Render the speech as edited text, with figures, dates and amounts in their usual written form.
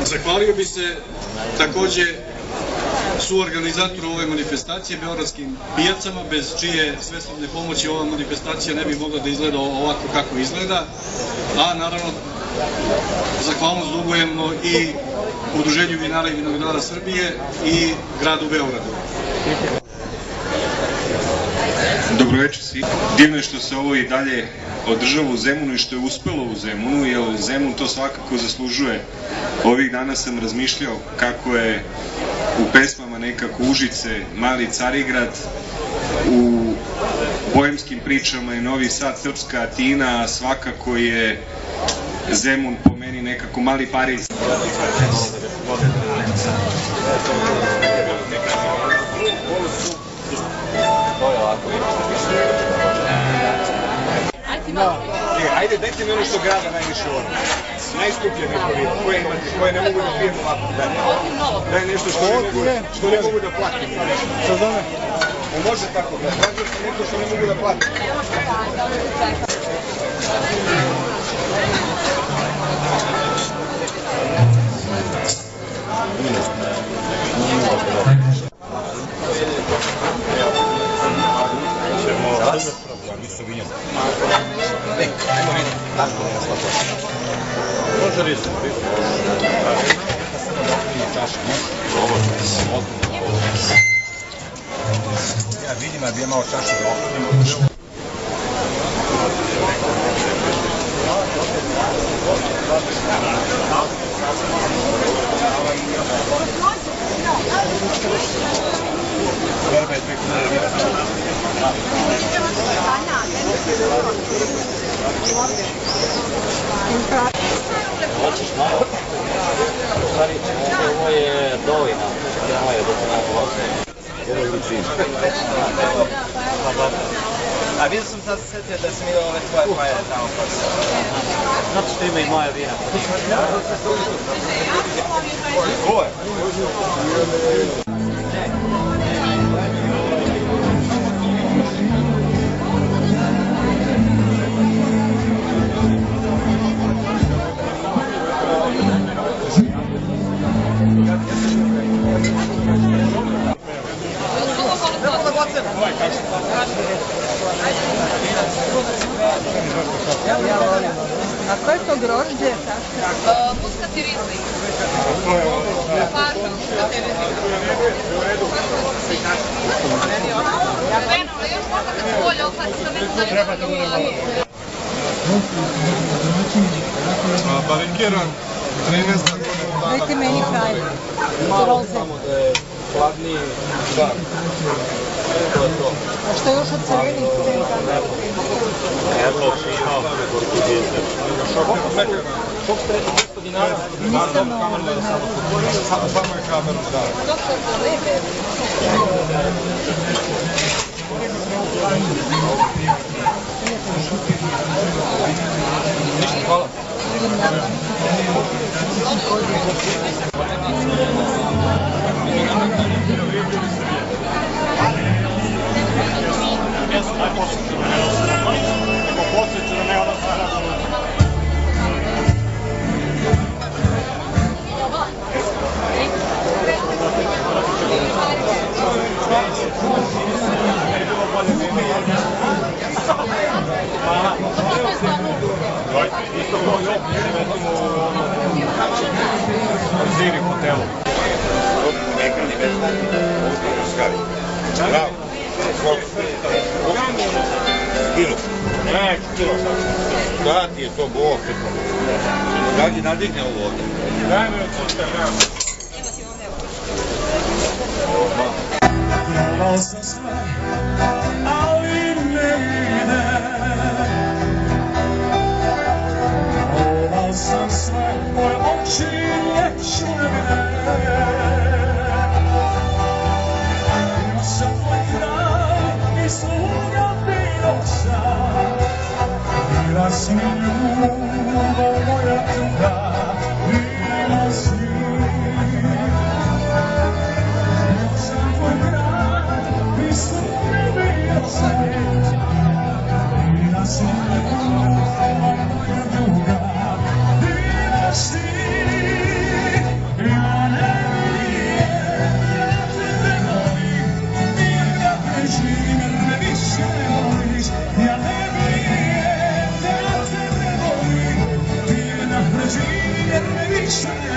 Zahvalio bi se takođe suorganizatoru ove manifestacije, Beogradskim pijacama, bez čije svesrdne pomoći ova manifestacija ne bi mogla da izgleda ovako kako izgleda, a naravno zahvalnost dugujemo i Udruženju vinara i vinogradara Srbije i gradu Beogradu. Dobroveče svi. Divno je što se ovo i dalje održava u Zemunu i što je uspelo u Zemunu, jer Zemun to svakako zaslužuje. Ovih dana sam razmišljao kako je u pesmama nekako Užice, Mali Carigrad, u bojemskim pričama je Novi Sad, Srpska Atina, a svakako je Zemun po meni nekako mali Pariz. Ajde, dajte mi ono što grada najviše voli. Najskuplje neko vidio, koje ne mogu da pijem ovako. Daj nešto što ne mogu da platim. Što zove? Može tako, da tražio sam nešto što ne mogu da platim. Može rizu. Ja vidim, a bi je malo čašu da okrenem. Hoćeš malo? U stvari, ovo je dovina. Ovo je dovina. A vidio sam sad se setio da sam vidio ove tvoje pajere tamo posao. Zato što ima i moja vina. Ko je? A koje je to grožđe? Muskati rizling. Pardon, muskati rizling. Fenole, još možda kad se bolje ohladi, što ne znam da li Barikiran, 13 godina. Dajte meni kraj. Malo samo da je hladniji žar. A što je još od crvenih senka? Evo, šao, portugijeze. Šok ste rekli 200 dinara? Nisam ovo. Samo je kameru, da. doktor za lebe. Ništa, hvala. Ziri u hotelu. Ekran je već skavi. Bravo. Kilo. Ne, kilo. Da ti je to bog. Da ti nadigne ovo ovdje. Daj mi od susta, nemam. Gledao sam sve, ali ne ide. Gledao sam sve, moje oči neću ne vide. Ima sam tvoj kraj i sluga bio sam. bila si ljubav moja druga, bila si. Bio sam tvoj grad, prisutno bio svet, bila si ljubav moja druga, bila si. Ja ne vidim, ja tebe volim, jer da preživim, jer me više ne voliš. Ja ne vidim, ja tebe volim, jer da preživim, jer me više ne voliš.